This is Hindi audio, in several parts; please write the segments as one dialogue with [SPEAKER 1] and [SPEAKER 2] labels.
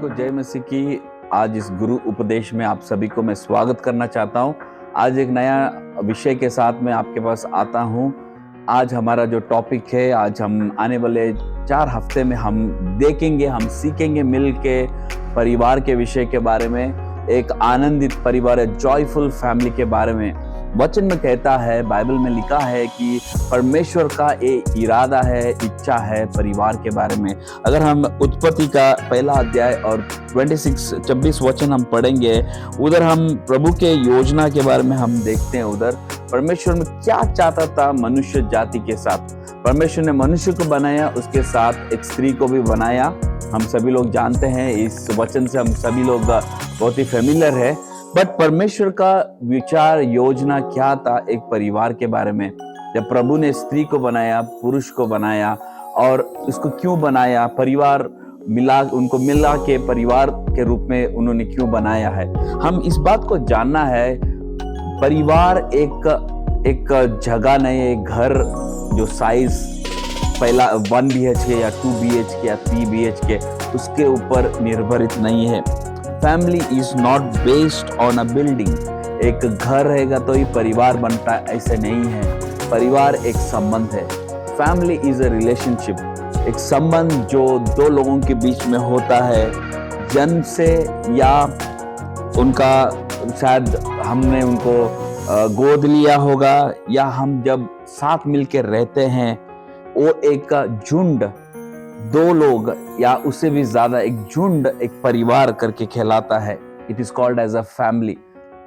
[SPEAKER 1] को जय मसीह की। आज इस गुरु उपदेश में आप सभी को मैं स्वागत करना चाहता हूं। आज एक नया विषय के साथ मैं आपके पास आता हूं। आज हमारा जो टॉपिक है, आज हम आने वाले 4 हफ्ते में हम देखेंगे, हम सीखेंगे मिल के परिवार के विषय के बारे में, एक आनंदित परिवार, जॉयफुल फैमिली के बारे में। वचन में कहता है, बाइबल में लिखा है कि परमेश्वर का एक इरादा है, इच्छा है परिवार के बारे में। अगर हम उत्पत्ति का पहला अध्याय और 26 वचन हम पढ़ेंगे, उधर हम प्रभु के योजना के बारे में हम देखते हैं। उधर परमेश्वर में क्या चाहता था मनुष्य जाति के साथ। परमेश्वर ने मनुष्य को बनाया, उसके साथ एक स्त्री को भी बनाया। हम सभी लोग जानते हैं, इस वचन से हम सभी लोग बहुत ही फेमिलियर है। बट परमेश्वर का विचार, योजना क्या था एक परिवार के बारे में। जब प्रभु ने स्त्री को बनाया, पुरुष को बनाया, और उसको क्यों बनाया, परिवार उनको मिला के परिवार के रूप में उन्होंने क्यों बनाया है, हम इस बात को जानना है। परिवार एक जगह नहीं, एक घर जो साइज पहला 1 BHK या 2 BHK या 3 BHK उसके ऊपर निर्भरित नहीं है। Family is not based on a building. एक घर रहेगा तो ही परिवार बनता है, ऐसे नहीं है। परिवार एक संबंध है। फैमिली इज अ रिलेशनशिप, एक संबंध जो 2 लोगों के बीच में होता है, जन्म से या उनका शायद हमने उनको गोद लिया होगा, या हम जब साथ मिलकर रहते हैं, वो एक झुंड, 2 लोग या उससे भी ज्यादा, एक झुंड, एक परिवार करके कहलाता है। It is called as a family.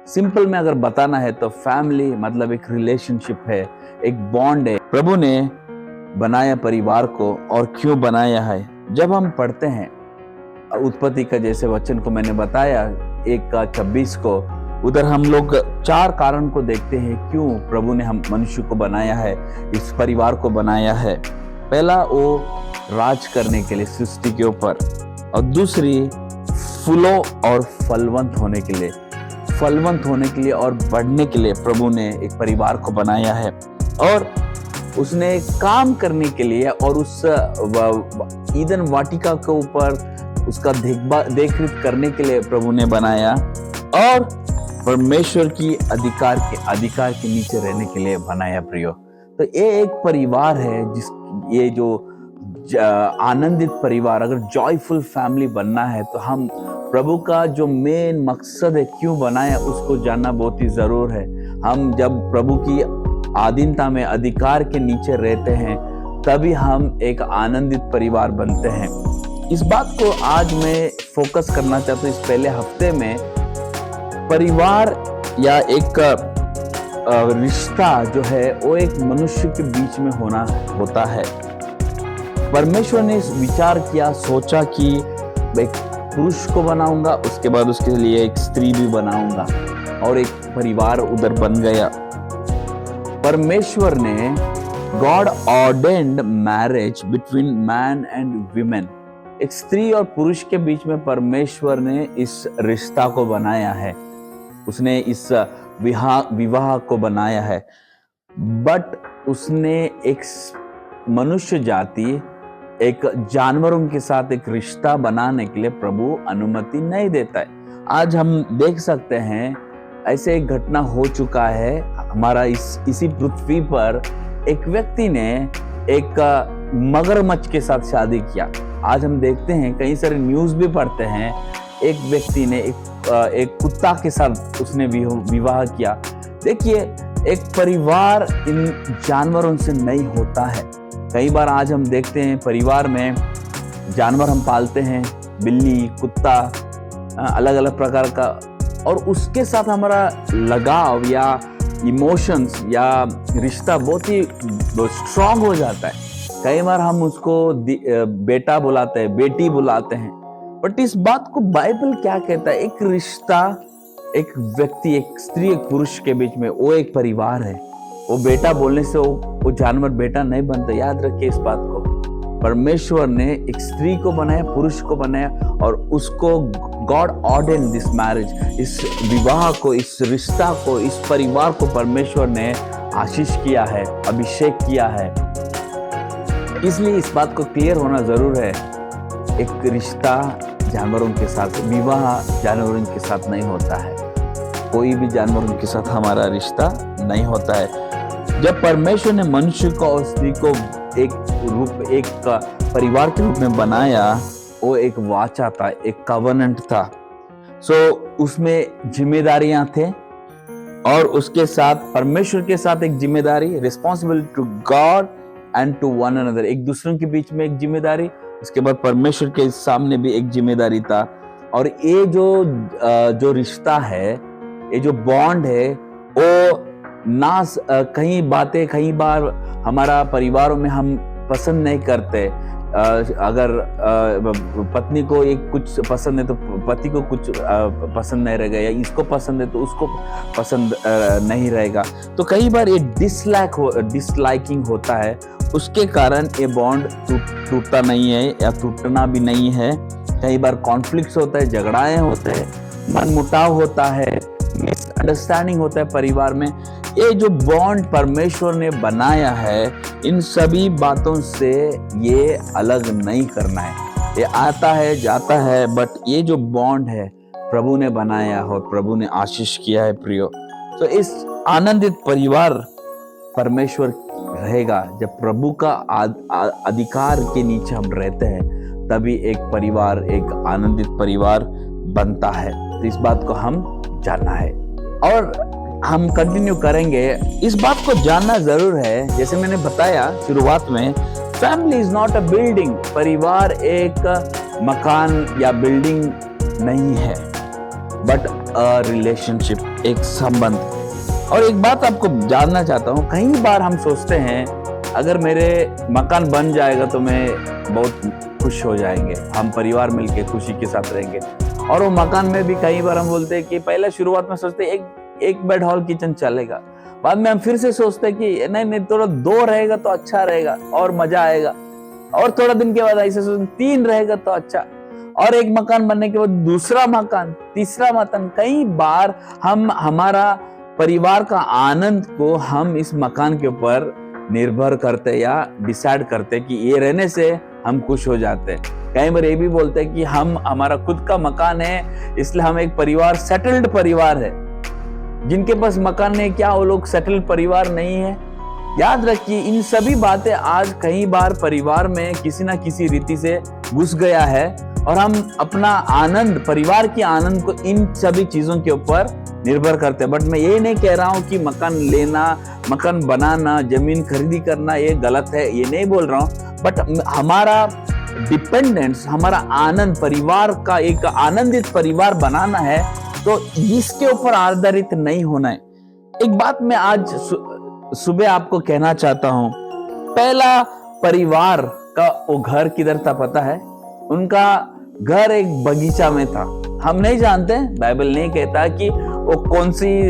[SPEAKER 1] Simple में अगर बताना है तो फैमिली मतलब एक रिलेशनशिप है, एक बॉन्ड है। प्रभु ने बनाया परिवार को, और क्यों बनाया है जब हम पढ़ते हैं उत्पत्ति का जैसे वचन को मैंने बताया 1:26 को, उधर हम लोग 4 कारण को देखते हैं क्यों प्रभु ने हम मनुष्य को बनाया है, इस परिवार को बनाया है। पहला, वो राज करने के लिए सृष्टि के ऊपर, और दूसरी फूलों और फलवंत होने के लिए और बढ़ने के लिए प्रभु ने एक परिवार को बनाया है। और उसने काम करने के लिए, और उस ईदन वाटिका के ऊपर उसका देखरेख करने के लिए प्रभु ने बनाया, और परमेश्वर की अधिकार के नीचे रहने के लिए बनाया। प्रियो, तो ये एक परिवार है, ये जो आनंदित परिवार, अगर जॉयफुल फैमिली बनना है तो हम प्रभु का जो मेन मकसद है, क्यों बनाया, उसको जानना बहुत ही जरूर है। हम जब प्रभु की अधीनता में, अधिकार के नीचे रहते हैं, तभी हम एक आनंदित परिवार बनते हैं। इस बात को आज मैं फोकस करना चाहता हूँ। इस पहले हफ्ते में परिवार या एक रिश्ता जो है वो एक मनुष्य के बीच में होता है। परमेश्वर ने इस विचार किया, सोचा कि एक पुरुष को बनाऊंगा, उसके बाद उसके लिए एक स्त्री भी बनाऊंगा, और एक परिवार उधर बन गया। परमेश्वर ने God ordained marriage between man and women. एक स्त्री और पुरुष के बीच में परमेश्वर ने इस रिश्ता को बनाया है, उसने इस विवाह को बनाया है। बट उसने एक मनुष्य जाति, एक जानवरों के साथ एक रिश्ता बनाने के लिए प्रभु अनुमति नहीं देता है। आज हम देख सकते हैं, ऐसे एक घटना हो चुका है हमारा इसी पृथ्वी पर। एक व्यक्ति ने एक मगरमच्छ के साथ शादी किया। आज हम देखते हैं, कई सारे न्यूज भी पढ़ते हैं, एक व्यक्ति ने एक कुत्ता के साथ उसने विवाह किया। देखिए, एक परिवार इन जानवरों से नहीं होता है। कई बार आज हम देखते हैं परिवार में जानवर हम पालते हैं, बिल्ली, कुत्ता, अलग अलग प्रकार का, और उसके साथ हमारा लगाव या इमोशंस या रिश्ता बहुत ही स्ट्रांग हो जाता है। कई बार हम उसको बेटा बुलाते हैं, बेटी बुलाते हैं। बट इस बात को बाइबल क्या कहता है, एक रिश्ता, एक व्यक्ति, एक स्त्री, एक पुरुष के बीच में, वो एक परिवार है। वो बेटा बोलने से वो जानवर बेटा नहीं बनता। याद रखिए इस बात को। परमेश्वर ने एक स्त्री को बनाया, पुरुष को बनाया, और उसको गॉड ऑर्डेन्ड दिस मैरिज, इस विवाह को, इस रिश्ता को, इस परिवार को परमेश्वर ने आशीष किया है, अभिषेक किया है। इसलिए इस बात को क्लियर होना जरूर है, एक रिश्ता जानवरों के साथ, विवाह जानवरों के साथ नहीं होता है, कोई भी जानवरों के साथ हमारा रिश्ता नहीं होता है। जब परमेश्वर ने मनुष्य को और स्त्री को एक परिवार के रूप में बनाया, वो एक वाचा था, एक कवनेंट था। उसमें जिम्मेदारियां थे और उसके साथ परमेश्वर के साथ एक जिम्मेदारी, responsibility to God and to one another, एक दूसरे के बीच में एक जिम्मेदारी, उसके बाद परमेश्वर के सामने भी एक जिम्मेदारी था। और ये जो रिश्ता है, ये जो बॉन्ड है, वो कई बातें कई बार हमारा परिवारों में हम पसंद नहीं करते। अगर पत्नी को एक कुछ पसंद है तो पति को कुछ पसंद नहीं रहेगा, या इसको पसंद है तो उसको पसंद नहीं रहेगा। तो कई बार ये डिसलाइकिंग होता है, उसके कारण ये बॉन्ड टूटता नहीं है या टूटना भी नहीं है। कई बार कॉन्फ्लिक्ट्स होता है, झगड़ाएं होते हैं, मनमुटाव होता है, मिसअंडरस्टैंडिंग होता है परिवार में। ये जो बॉन्ड परमेश्वर ने बनाया है, इन सभी बातों से ये अलग नहीं करना है। ये आता है जाता है, बट ये जो बॉन्ड है प्रभु ने बनाया और प्रभु ने आशीष किया है प्रियो। तो इस आनंदित परिवार परमेश्वर रहेगा जब प्रभु का अधिकार के नीचे हम रहते हैं, तभी एक परिवार, एक आनंदित परिवार बनता है। तो इस बात को हम जानना है और हम कंटिन्यू करेंगे। इस बात को जानना जरूर है, जैसे मैंने बताया शुरुआत में, family is not a building. परिवार एक मकान या बिल्डिंग नहीं है, बट अ रिलेशनशिप, एक संबंध। और एक बात आपको जानना चाहता हूँ, कई बार हम सोचते हैं अगर मेरे मकान बन जाएगा तो मैं बहुत खुश हो जाएंगे, हम परिवार मिलके खुशी के साथ रहेंगे। और वो मकान में भी कई बार हम बोलते हैं कि पहले शुरुआत में सोचते एक बेड हॉल किचन चलेगा, बाद में हम फिर से सोचते हैं कि नहीं थोड़ा 2 रहेगा तो अच्छा रहेगा और मजा आएगा, और थोड़ा दिन के बाद ऐसे सोचते 3 रहेगा तो अच्छा, और एक मकान बनने के बाद दूसरा मकान, तीसरा मकान। कई बार हम हमारा परिवार का आनंद को हम इस मकान के ऊपर निर्भर करते या डिसाइड करते कि ये रहने से हम खुश हो जाते हैं। कई बार ये भी बोलते हैं कि हमारा खुद का मकान है, इसलिए हम एक परिवार, सेटल्ड परिवार है। जिनके पास मकान नहीं, क्या वो लोग सेटल्ड परिवार नहीं है? याद रखिए, इन सभी बातें आज कई बार परिवार में किसी ना किसी रीति से घुस गया है, और हम अपना आनंद, परिवार की आनंद को इन सभी चीजों के ऊपर निर्भर करते हैं। बट मैं ये नहीं कह रहा हूँ कि मकान लेना, मकान बनाना, जमीन खरीदी करना ये गलत है, ये नहीं बोल रहा हूँ। बट हमारा डिपेंडेंस, हमारा आनंद, परिवार का एक आनंदित परिवार बनाना है, तो इसके ऊपर आधारित नहीं होना है। एक बात मैं आज सुबह आपको कहना चाहता हूं। पहला परिवार का वो घर किधर था पता है? उनका घर एक बगीचा में था। हम नहीं जानते, बाइबल नहीं कहता कि वो कौन सी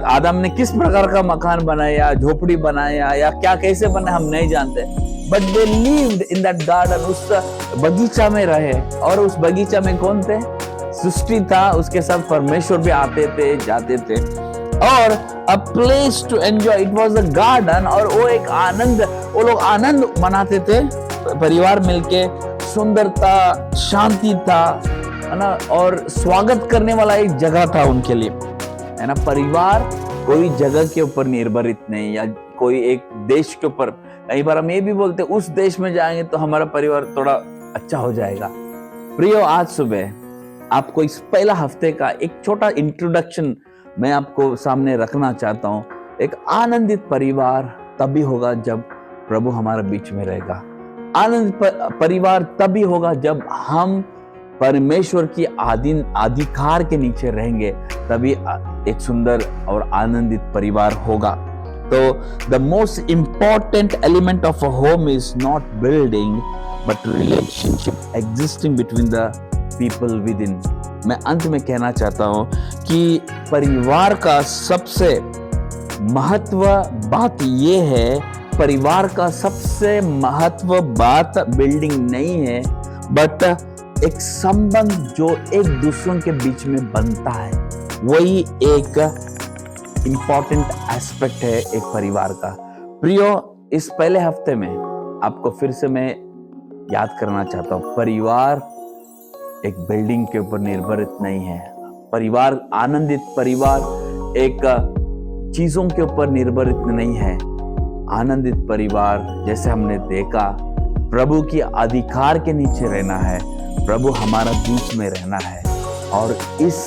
[SPEAKER 1] आदम ने किस प्रकार का मकान बनाया, झोपड़ी बनाया, या क्या कैसे बना, हम नहीं जानते। But they lived in that garden, उस बगीचा में रहे। और उस बगीचा में कौन थे? सृष्टि था, उसके साथ परमेश्वर भी आते थे जाते थे, और a place to enjoy, it was a garden. और वो एक आनंद, वो लोग आनंद मनाते थे परिवार मिलके, सुंदरता, शांति था, है ना, और स्वागत करने वाला एक जगह था उनके लिए, है ना। परिवार कोई जगह के ऊपर निर्भरित नहीं, या कोई एक देश के ऊपर। कई बार हम ये भी बोलते उस देश में जाएंगे तो हमारा परिवार थोड़ा अच्छा हो जाएगा। प्रियो, आज सुबह आपको इस पहला हफ्ते का एक छोटा इंट्रोडक्शन मैं आपको सामने रखना चाहता हूं। एक आनंदित परिवार तभी होगा जब प्रभु हमारे बीच में रहेगा। आनंदित परिवार तभी होगा जब हम परमेश्वर की अधिकार के नीचे रहेंगे, तभी एक सुंदर और आनंदित परिवार होगा। तो the most important element of a home is not building but relationship existing between the people with in. मैं अंत में कहना चाहता हूं कि परिवार का सबसे महत्व बात यह है, परिवार का सबसे महत्व बात बिल्डिंग नहीं है, बट एक संबंध जो एक दूसरों के बीच में बनता है, वही एक इंपॉर्टेंट एस्पेक्ट है एक परिवार का। प्रियो, इस पहले हफ्ते में आपको फिर से मैं याद करना चाहता हूं, परिवार एक बिल्डिंग के ऊपर निर्भरित नहीं है। परिवार, आनंदित परिवार एक चीजों के ऊपर निर्भरित नहीं है। आनंदित परिवार, जैसे हमने देखा, प्रभु की अधिकार के नीचे रहना है, प्रभु हमारा बीच में रहना है, और इस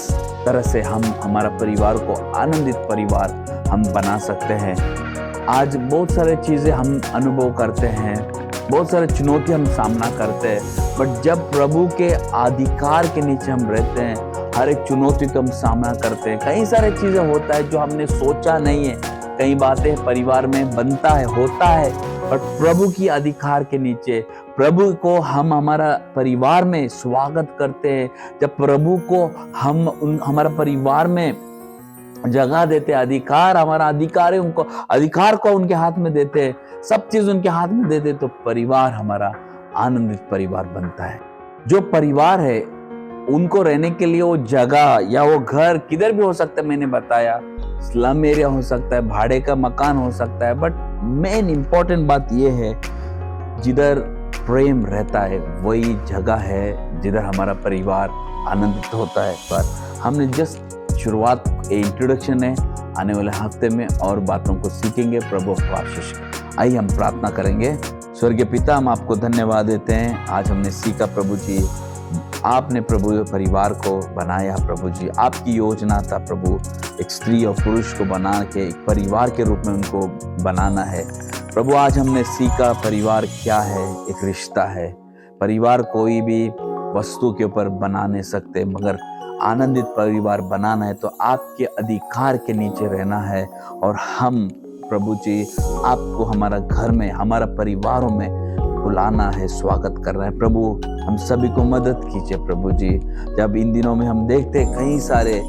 [SPEAKER 1] तरह से हम हमारा परिवार को आनंदित परिवार हम बना सकते हैं। आज बहुत सारे चीजें हम अनुभव करते हैं, बहुत सारे चुनौती हम सामना करते हैं, बट जब प्रभु के अधिकार के नीचे हम रहते हैं, हर एक चुनौती को हम सामना करते हैं। कई सारे चीजें होता है जो हमने सोचा नहीं है, कई बातें परिवार में बनता है, होता है, बट प्रभु की अधिकार के नीचे प्रभु को हम हमारा परिवार में स्वागत करते हैं। जब प्रभु को हम हमारा परिवार में जगह देते, अधिकार, हमारा अधिकार है, उनको अधिकार को उनके हाथ में देते, सब चीज उनके हाथ में देते, तो परिवार हमारा आनंदित परिवार बनता है। जो परिवार है उनको रहने के लिए वो जगह या वो घर किधर भी हो सकता है, मैंने बताया स्लम एरिया हो सकता है, भाड़े का मकान हो सकता है, बट मेन इंपॉर्टेंट बात ये है जिधर प्रेम रहता है वही जगह है जिधर हमारा परिवार आनंदित होता है। पर हमने जस्ट शुरुआत, इंट्रोडक्शन है, आने वाले हफ्ते में और बातों को सीखेंगे। प्रभु आपको आशीष करे। आइए हम प्रार्थना करेंगे। स्वर्गीय पिता, हम आपको धन्यवाद देते हैं। आज हमने सीखा प्रभु जी, आपने प्रभु परिवार को बनाया, प्रभु जी आपकी योजना था प्रभु, एक स्त्री और पुरुष को बना के एक परिवार के रूप में उनको बनाना है। प्रभु आज हमने सीखा परिवार क्या है, एक रिश्ता है। परिवार कोई भी वस्तु के ऊपर बना नहीं सकते, मगर आनंदित परिवार बनाना है तो आपके अधिकार के नीचे रहना है, और हम प्रभु जी आपको हमारा घर में, हमारा परिवारों में बुलाना है, स्वागत करना है। प्रभु हम सभी को मदद कीजिए प्रभु जी। जब इन दिनों में हम देखते हैं कई सारे